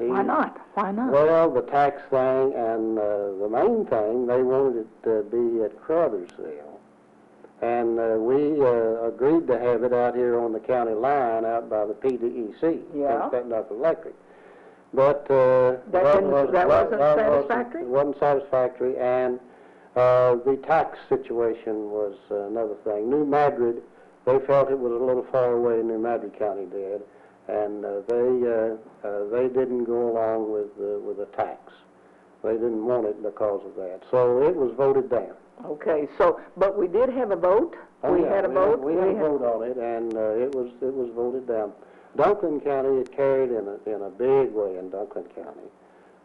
Why not? Why not? Well, the tax thing and the main thing, they wanted it to be at Crothersville. And we agreed to have it out here on the county line out by the PDEC, Kennett Electric. But that wasn't satisfactory? It wasn't satisfactory, and the tax situation was another thing. New Madrid, they felt it was a little far away, New Madrid County did, and they didn't go along with the tax. They didn't want it because of that. So it was voted down. Okay, so, but we did have a vote? Oh, we yeah, had a vote? We had a vote on it, and it was voted down. Dunklin County, it carried in a big way in Dunklin County,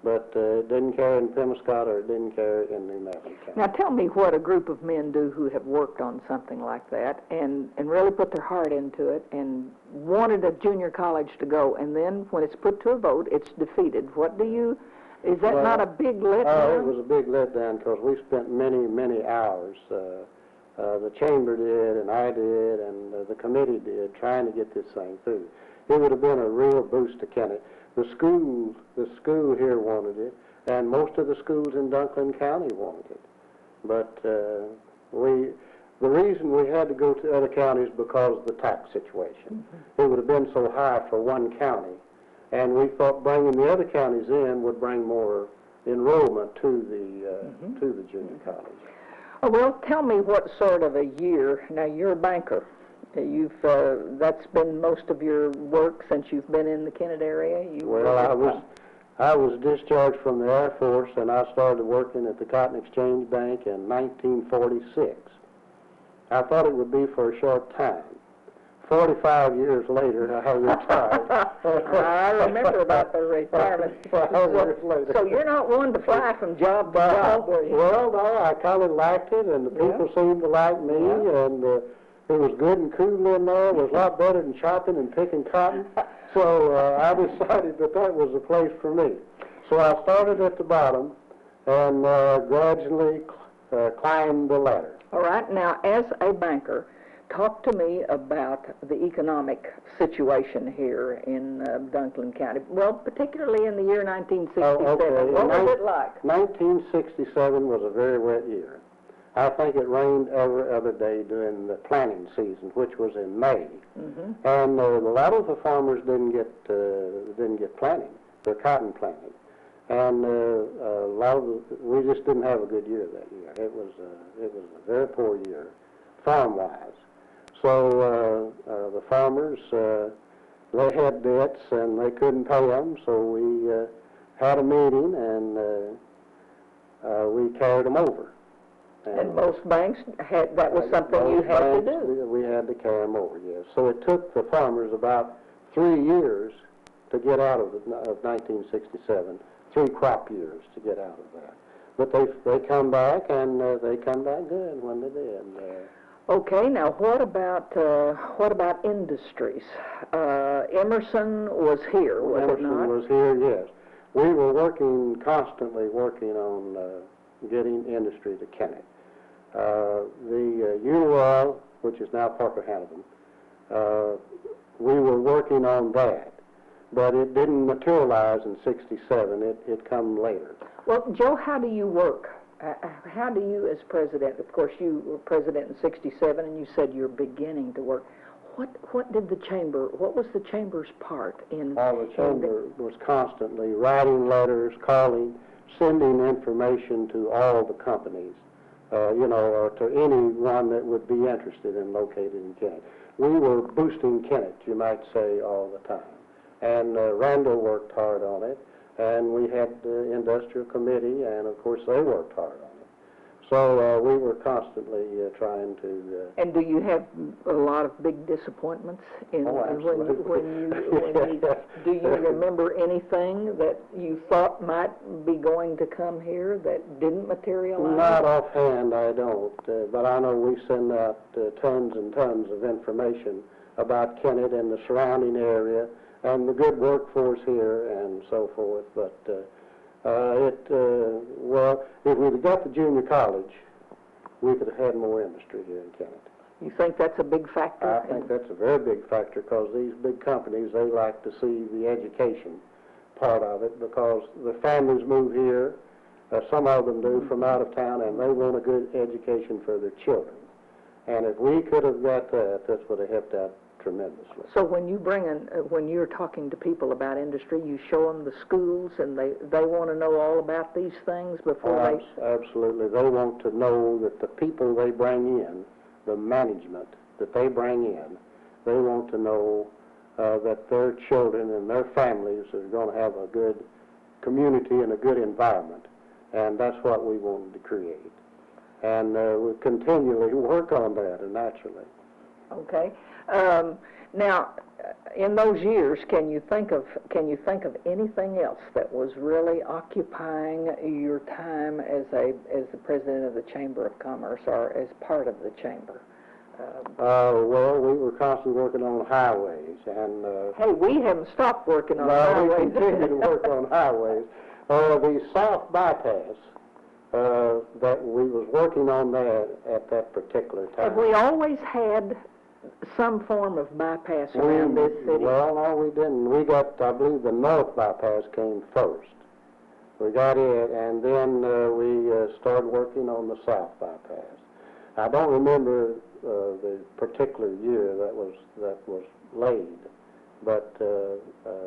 but it didn't carry in Pemiscott, or it didn't carry in New Madrid County. Now tell me what a group of men do who have worked on something like that and really put their heart into it and wanted a junior college to go, and then when it's put to a vote, it's defeated. What do you, is that not a big letdown? It was a big letdown because we spent many hours. The chamber did, and I did, and the committee did, trying to get this thing through. It would have been a real boost to Kennett. The school here wanted it, and most of the schools in Dunklin County wanted it. But the reason we had to go to other counties because of the tax situation. Mm-hmm. It would have been so high for one county, and we thought bringing the other counties in would bring more enrollment to the junior college. Oh, well, tell me what sort of a year. Now, you're a banker. That's been most of your work since you've been in the Kennett area? I was discharged from the Air Force, and I started working at the Cotton Exchange Bank in 1946. I thought it would be for a short time. 45 years later, I retired. I remember about the retirement. So you're not one to fly from job to job, were you? Well, no, I kind of liked it, and the people seemed to like me, and it was good and cool in there. It was a lot better than chopping and picking cotton. So I decided that was the place for me. So I started at the bottom and gradually climbed the ladder. All right. Now, as a banker, talk to me about the economic situation here in Dunklin County. Well, particularly in the year 1967. Okay. What was it like? 1967 was a very wet year. I think it rained every other day during the planting season, which was in May. Mm-hmm. And a lot of the farmers didn't get planting, their cotton planting, and we just didn't have a good year that year. It was a very poor year, farm-wise. So the farmers they had debts and they couldn't pay them, so we had a meeting and we carried them over. And most banks that was something you had to do. We had to carry them over, yes. So it took the farmers about 3 years to get out of 1967, 3 crop years to get out of that. But they come back, and they come back good when they did. Okay, now what about industries? Emerson was here, was it not? Emerson was here, yes. We were constantly working on getting industry to Kennett. The Unioil, which is now Parker Hannibal, we were working on that, but it didn't materialize in '67. It come later. Well, Joe, how do you work? How do you, as president? Of course, you were president in '67, and you said you're beginning to work. What did the chamber? What was the chamber's part in? The chamber was constantly writing letters, calling, sending information to all the companies, or to anyone that would be interested in located in Kennett. We were boosting Kennett, you might say, all the time. And Randall worked hard on it, and we had the industrial committee, and of course they worked hard on it. So we were constantly trying to... And do you have a lot of big disappointments in do you remember anything that you thought might be going to come here that didn't materialize? Not offhand, I don't. But I know we send out tons and tons of information about Kennett and the surrounding area and the good workforce here and so forth. But well, if we'd have got the junior college, we could have had more industry here in Kennett. You think that's a big factor? I think that's a very big factor because these big companies, they like to see the education part of it, because the families move here, some of them do, from out of town, and they want a good education for their children. And if we could have got that, this would have helped out tremendously. So when you bring in, when you're talking to people about industry, you show them the schools, and they want to know all about these things before they... Absolutely. They want to know that the people they bring in, the management that they bring in, they want to know that their children and their families are going to have a good community and a good environment. And that's what we wanted to create. And we continually work on that, naturally. Okay. Now, in those years, can you think of anything else that was really occupying your time as the president of the Chamber of Commerce, or as part of the chamber? Well, we were constantly working on highways, and hey, we haven't stopped working on highways. We continue to work on highways. The South Bypass that we was working on there at that particular time. Have we always had some form of bypass around this city? Well, no, we didn't. We got, I believe, the North Bypass came first. We got it, and then we started working on the South Bypass. I don't remember the particular year that was laid, but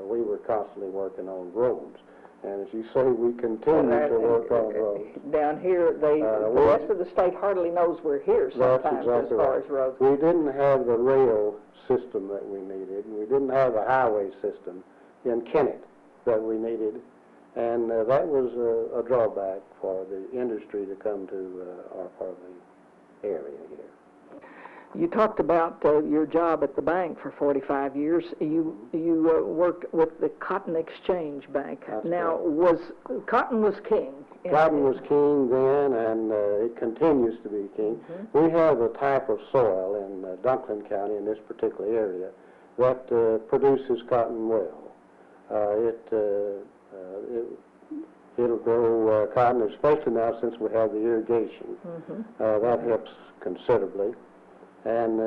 we were constantly working on roads. And as you say, we continue to work on roads. Down here, the rest of the state hardly knows we're here sometimes as far as roads. We didn't have the rail system that we needed. We didn't have the highway system in Kennett that we needed. And that was a drawback for the industry to come to our part of the area here. You talked about your job at the bank for 45 years. You worked with the Cotton Exchange Bank. That's now, right. Cotton was king. Cotton was king then, and it continues to be king. Mm-hmm. We have a type of soil in Dunklin County, in this particular area, that produces cotton well. It'll grow cotton, especially now since we have the irrigation. Mm-hmm. That helps considerably. And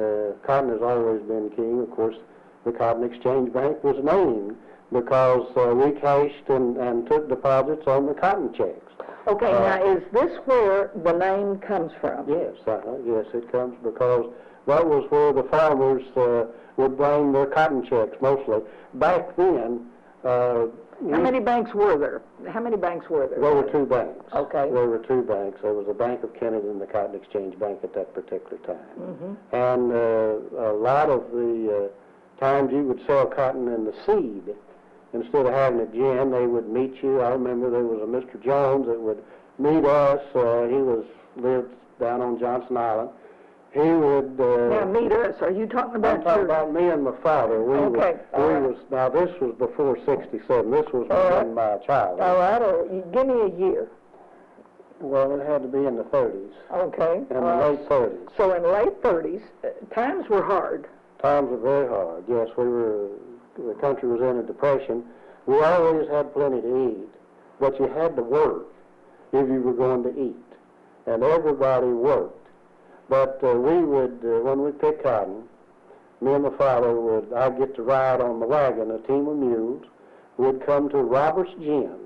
cotton has always been king. Of course, the Cotton Exchange Bank was named because we cashed and took deposits on the cotton checks. Okay, now is this where the name comes from? Yes, yes, it comes because that was where the farmers would bring their cotton checks mostly. Back then, how many banks were there? How many banks were there? There were two banks. Okay. There were two banks. There was the Bank of Kennett and the Cotton Exchange Bank at that particular time. Mm-hmm. And a lot of the times you would sell cotton in the seed. Instead of having it gin, they would meet you. I remember there was a Mr. Jones that would meet us. He lived down on Johnson Island. He would... now, meet us. Are you talking about I'm talking about me and my father. Now, this was before 67. This was when my child. All right. Give me a year. Well, it had to be in the 30s. Okay. In the late 30s. So in late 30s, times were hard. Times were very hard. Yes, the country was in a depression. We always had plenty to eat, but you had to work if you were going to eat. And everybody worked. But we would, when we picked cotton, me and my father I'd get to ride on the wagon, a team of mules. We'd come to Robert's Gin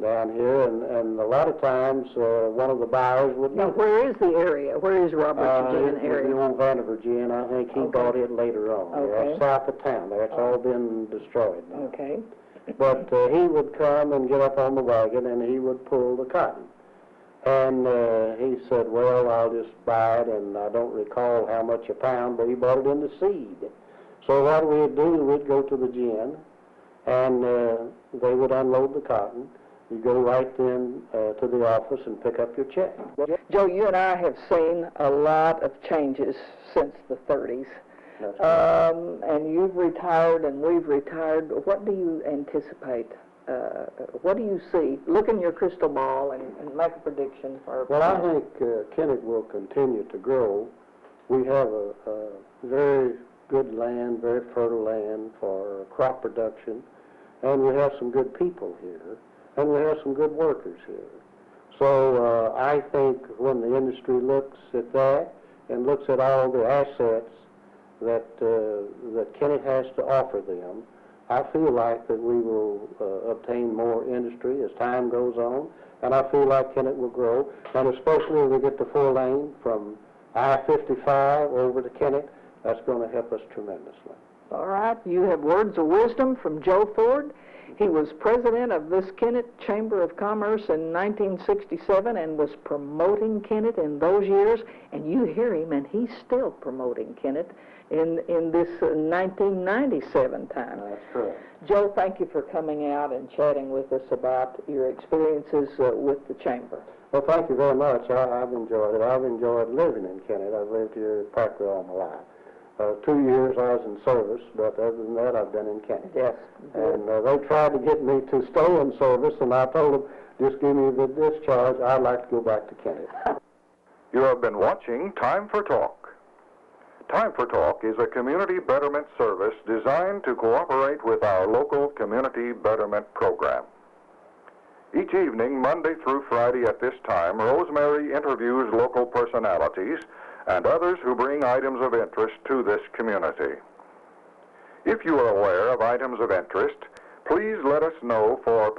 down here, and a lot of times one of the buyers would... Now, where is the area? Where is Robert's Gin area? The old Vandiver Gin. I think he bought it later on. Okay. South of town. It's all been destroyed now. Okay. But he would come and get up on the wagon, and he would pull the cotton. And he said, well, I'll just buy it, and I don't recall how much a pound, but he bought it in the seed. So what we'd do, we'd go to the gin, and they would unload the cotton. You go right then to the office and pick up your check. Joe, you and I have seen a lot of changes since the 30s. That's right. And you've retired, and we've retired. What do you anticipate? What do you see? Look in your crystal ball and make a prediction. Well, I think Kennett will continue to grow. We have a very good land, very fertile land for crop production, and we have some good people here, and we have some good workers here. So I think when the industry looks at that and looks at all the assets that Kennett has to offer them, I feel like that we will obtain more industry as time goes on, and I feel like Kennett will grow, and especially as we get the 4-lane from I-55 over to Kennett, that's going to help us tremendously. All right, you have words of wisdom from Joe Ford. He was president of this Kennett Chamber of Commerce in 1967 and was promoting Kennett in those years, and you hear him, and he's still promoting Kennett in this 1997 time. That's correct. Joe, thank you for coming out and chatting with us about your experiences with the Chamber. Well, thank you very much. I've enjoyed it. I've enjoyed living in Kennett. I've lived here practically all my life. 2 years I was in service, but other than that, I've been in Kennett. Yes. And they tried to get me to stay in service, and I told them, just give me the discharge. I'd like to go back to Kennett. You have been watching Time for Talk. Time for Talk is a community betterment service designed to cooperate with our local community betterment program. Each evening, Monday through Friday at this time, Rosemary interviews local personalities and others who bring items of interest to this community. If you are aware of items of interest, please let us know for